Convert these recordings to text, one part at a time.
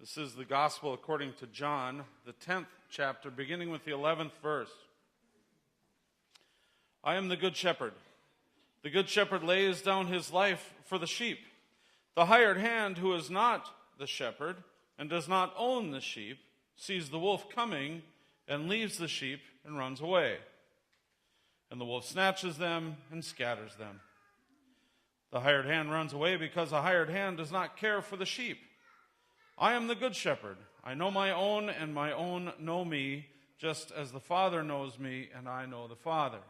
This is the Gospel according to John, the 10th chapter, beginning with the 11th verse. I am the good shepherd. The good shepherd lays down his life for the sheep. The hired hand, who is not the shepherd and does not own the sheep, sees the wolf coming and leaves the sheep and runs away. And the wolf snatches them and scatters them. The hired hand runs away because the hired hand does not care for the sheep. I am the good shepherd. I know my own, and my own know me, just as the Father knows me, and I know the Father.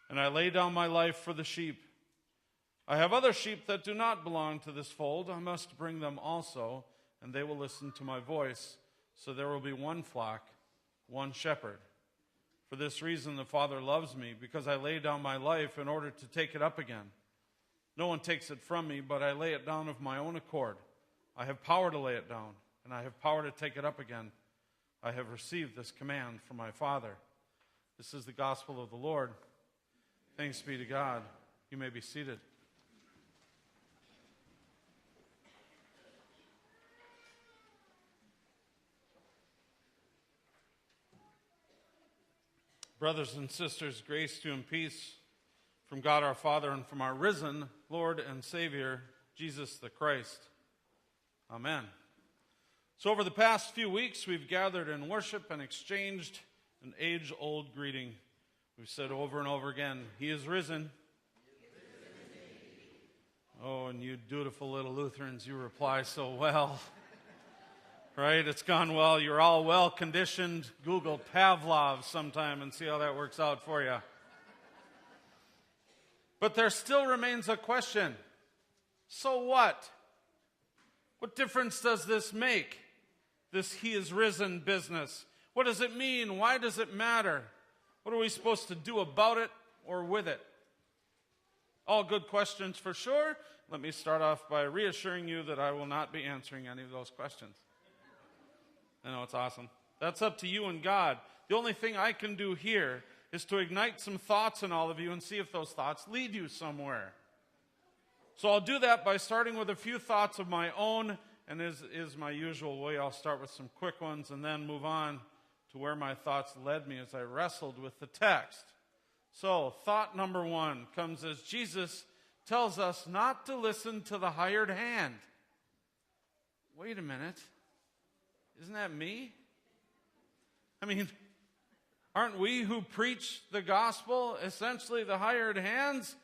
And I lay down my life for the sheep. I have other sheep that do not belong to this fold. I must bring them also, and they will listen to my voice. So there will be one flock, one shepherd. For this reason the Father loves me, because I lay down my life in order to take it up again. No one takes it from me, but I lay it down of my own accord. I have power to lay it down, and I have power to take it up again. I have received this command from my Father. This is the gospel of the Lord. Thanks be to God. You may be seated. Brothers and sisters, grace to you and peace from God our Father and from our risen Lord and Savior, Jesus the Christ. Amen. So over the past few weeks, we've gathered in worship and exchanged an age-old greeting. We've said over and over again, He is risen. Oh, and you dutiful little Lutherans, you reply so well. Right? It's gone well. You're all well-conditioned. Google Pavlov sometime and see how that works out for you. But there still remains a question. So what? What difference does this make, this He is risen business? What does it mean? Why does it matter? What are we supposed to do about it or with it? All good questions for sure. Let me start off by reassuring you that I will not be answering any of those questions. I know, it's awesome. That's up to you and God. The only thing I can do here is to ignite some thoughts in all of you and see if those thoughts lead you somewhere. So I'll do that by starting with a few thoughts of my own, and as is my usual way, I'll start with some quick ones and then move on to where my thoughts led me as I wrestled with the text. So, thought number one comes as Jesus tells us not to listen to the hired hand. Wait a minute. Isn't that me? I mean, aren't we who preach the gospel essentially the hired hands?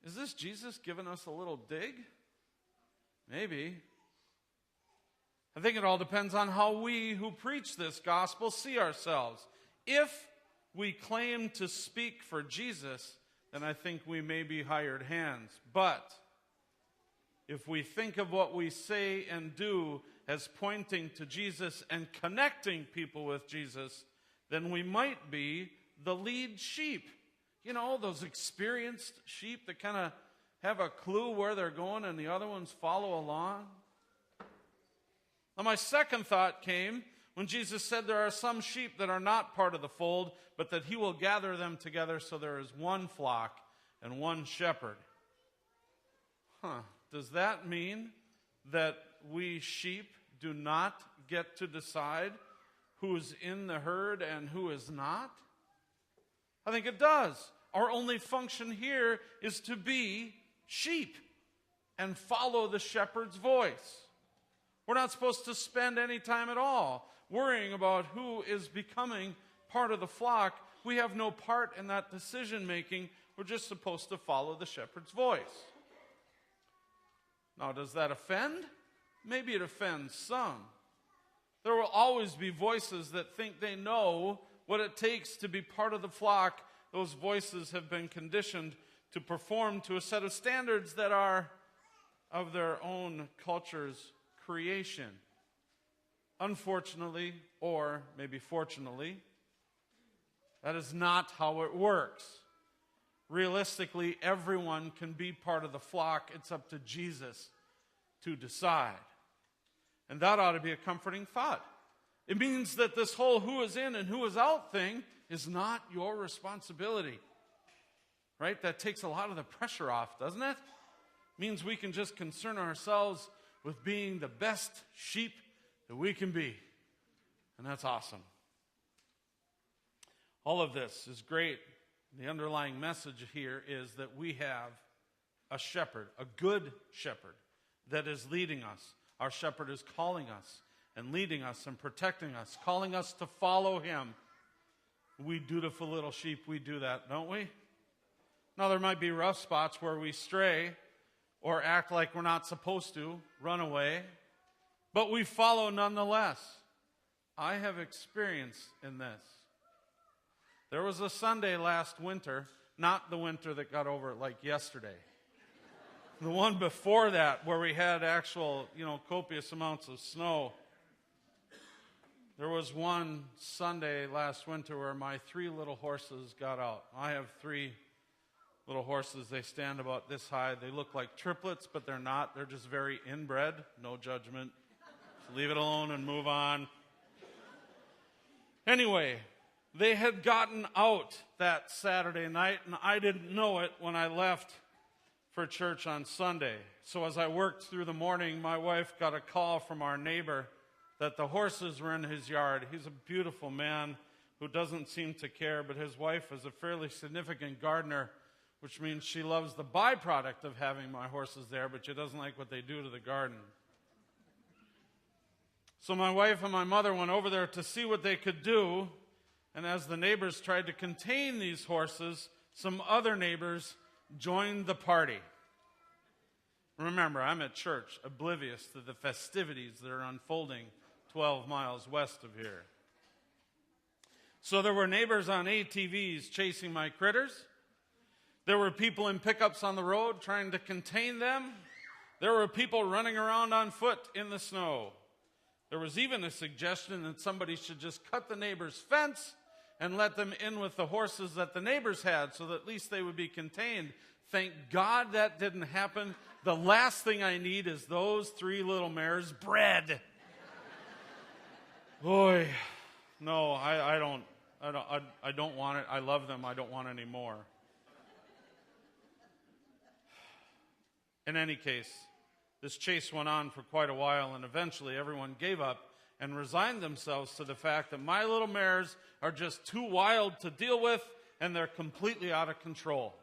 Is this Jesus giving us a little dig? Maybe. I think it all depends on how we who preach this gospel see ourselves. If we claim to speak for Jesus, then I think we may be hired hands. But if we think of what we say and do as pointing to Jesus and connecting people with Jesus, then we might be the lead sheep. You know, those experienced sheep that kind of have a clue where they're going and the other ones follow along. Now, my second thought came when Jesus said there are some sheep that are not part of the fold, but that He will gather them together so there is one flock and one shepherd. Does that mean that we sheep do not get to decide who's in the herd and who is not? I think it does. Our only function here is to be sheep and follow the shepherd's voice. We're not supposed to spend any time at all worrying about who is becoming part of the flock. We have no part in that decision making. We're just supposed to follow the shepherd's voice. Now, does that offend? Maybe it offends some. There will always be voices that think they know what it takes to be part of the flock. Those voices have been conditioned to perform to a set of standards that are of their own culture's creation. Unfortunately, or maybe fortunately, that is not how it works. Realistically, everyone can be part of the flock. It's up to Jesus to decide. And that ought to be a comforting thought. It means that this whole who is in and who is out thing is not your responsibility. Right? That takes a lot of the pressure off, doesn't it? It means we can just concern ourselves with being the best sheep that we can be. And that's awesome. All of this is great. The underlying message here is that we have a shepherd, a good shepherd, that is leading us. Our shepherd is calling us and leading us and protecting us, calling us to follow him. We dutiful little sheep, we do that, don't we? Now, there might be rough spots where we stray or act like we're not supposed to, run away, but we follow nonetheless. I have experience in this. There was a Sunday last winter, not the winter that got over it like yesterday. The one before that where we had actual, copious amounts of snow. There was one Sunday last winter where my 3 little horses got out. I have 3 little horses. They stand about this high. They look like triplets, but they're not. They're just very inbred. No judgment. So leave it alone and move on. Anyway, they had gotten out that Saturday night, and I didn't know it when I left for church on Sunday. So as I worked through the morning, my wife got a call from our neighbor that the horses were in his yard. He's a beautiful man who doesn't seem to care, but his wife is a fairly significant gardener, which means she loves the byproduct of having my horses there, but she doesn't like what they do to the garden. So my wife and my mother went over there to see what they could do, and as the neighbors tried to contain these horses, some other neighbors joined the party. Remember, I'm at church, oblivious to the festivities that are unfolding 12 miles west of here. So there were neighbors on ATVs chasing my critters. There were people in pickups on the road trying to contain them. There were people running around on foot in the snow. There was even a suggestion that somebody should just cut the neighbor's fence and let them in with the horses that the neighbors had so that at least they would be contained. Thank God that didn't happen. The last thing I need is those 3 little mares bred. Boy, no, I don't want it. I love them. I don't want any more. In any case, this chase went on for quite a while, and eventually everyone gave up and resigned themselves to the fact that my little mares are just too wild to deal with, and they're completely out of control.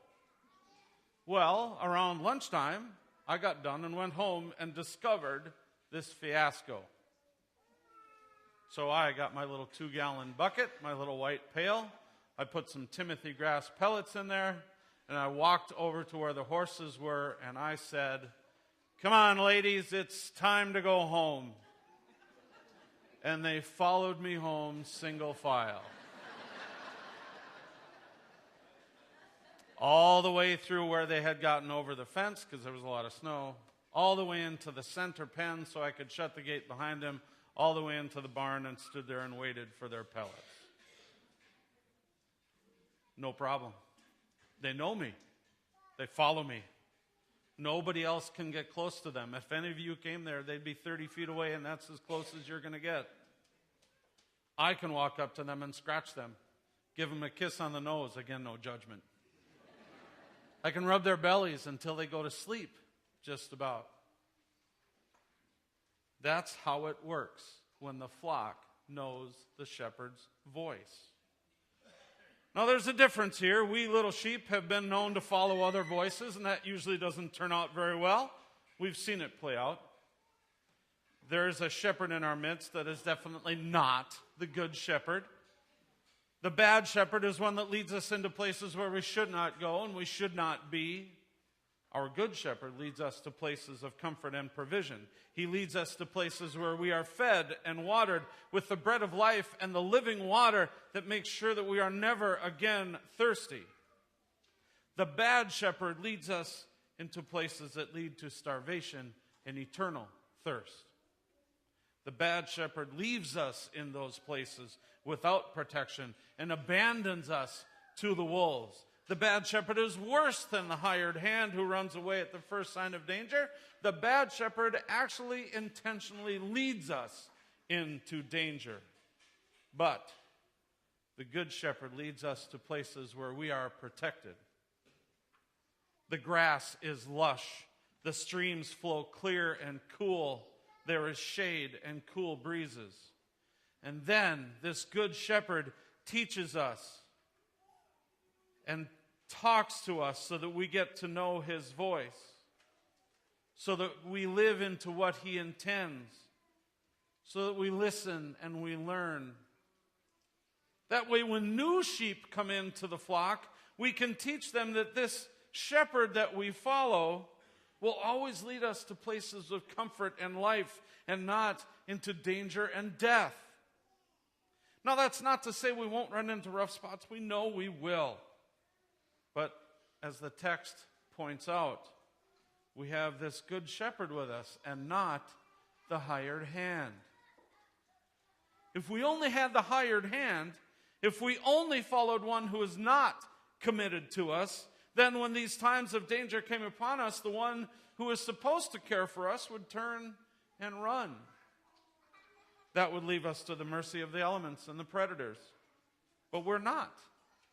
Well, around lunchtime, I got done and went home and discovered this fiasco. So I got my little 2-gallon bucket, my little white pail. I put some Timothy grass pellets in there, and I walked over to where the horses were, and I said, "Come on, ladies, it's time to go home." And they followed me home single file. All the way through where they had gotten over the fence, because there was a lot of snow, all the way into the center pen so I could shut the gate behind them, all the way into the barn, and stood there and waited for their pellets. No problem. They know me. They follow me. Nobody else can get close to them. If any of you came there, they'd be 30 feet away, and that's as close as you're going to get. I can walk up to them and scratch them, give them a kiss on the nose. Again, no judgment. I can rub their bellies until they go to sleep, just about. That's how it works when the flock knows the shepherd's voice. Now, there's a difference here. We little sheep have been known to follow other voices, and that usually doesn't turn out very well. We've seen it play out. There's a shepherd in our midst that is definitely not the good shepherd. The bad shepherd is one that leads us into places where we should not go and we should not be. Our good shepherd leads us to places of comfort and provision. He leads us to places where we are fed and watered with the bread of life and the living water that makes sure that we are never again thirsty. The bad shepherd leads us into places that lead to starvation and eternal thirst. The bad shepherd leaves us in those places without protection and abandons us to the wolves. The bad shepherd is worse than the hired hand who runs away at the first sign of danger. The bad shepherd actually intentionally leads us into danger. But the good shepherd leads us to places where we are protected. The grass is lush. The streams flow clear and cool. There is shade and cool breezes. And then this good shepherd teaches us and talks to us so that we get to know his voice, so that we live into what he intends, so that we listen and we learn. That way, when new sheep come into the flock, we can teach them that this shepherd that we follow will always lead us to places of comfort and life and not into danger and death. Now, that's not to say we won't run into rough spots. We know we will. But as the text points out, we have this good shepherd with us and not the hired hand. If we only had the hired hand, if we only followed one who is not committed to us, then when these times of danger came upon us, the one who is supposed to care for us would turn and run. That would leave us to the mercy of the elements and the predators. But we're not.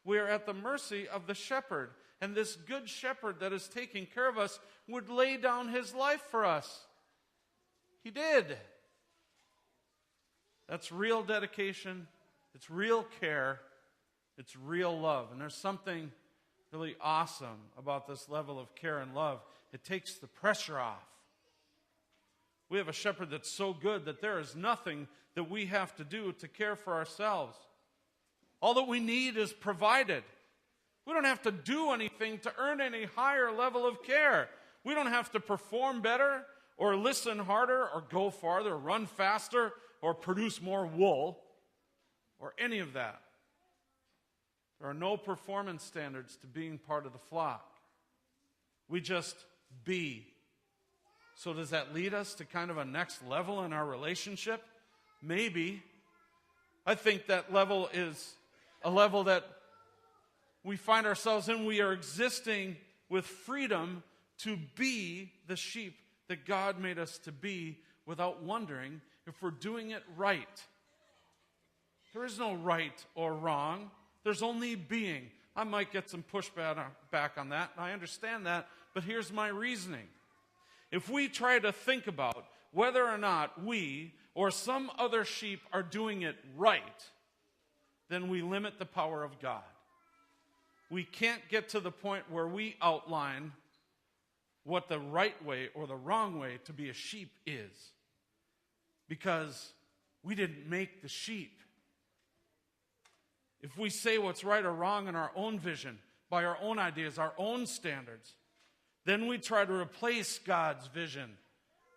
We are at the mercy of the shepherd. And this good shepherd that is taking care of us would lay down his life for us. He did. That's real dedication. It's real care. It's real love. And there's something really awesome about this level of care and love. It takes the pressure off. We have a shepherd that's so good that there is nothing that we have to do to care for ourselves. All that we need is provided. We don't have to do anything to earn any higher level of care. We don't have to perform better or listen harder or go farther or run faster or produce more wool or any of that. There are no performance standards to being part of the flock. We just be. So does that lead us to kind of a next level in our relationship? Maybe. I think that level is a level that we find ourselves in. We are existing with freedom to be the sheep that God made us to be without wondering if we're doing it right. There is no right or wrong. There's only being. I might get some pushback on that, and I understand that, but here's my reasoning. If we try to think about whether or not we or some other sheep are doing it right, then we limit the power of God. We can't get to the point where we outline what the right way or the wrong way to be a sheep is, because we didn't make the sheep. If we say what's right or wrong in our own vision, by our own ideas, our own standards, then we try to replace God's vision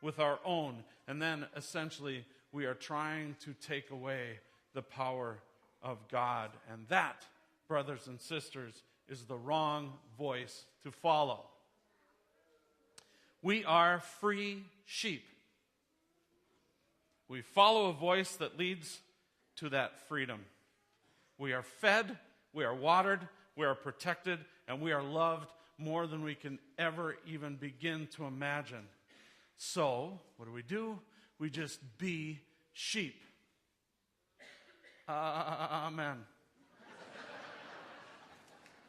with our own. And then essentially we are trying to take away the power of God. And that, brothers and sisters, is the wrong voice to follow. We are free sheep. We follow a voice that leads to that freedom. We are fed, we are watered, we are protected, and we are loved more than we can ever even begin to imagine. So, what do? We just be sheep. Amen.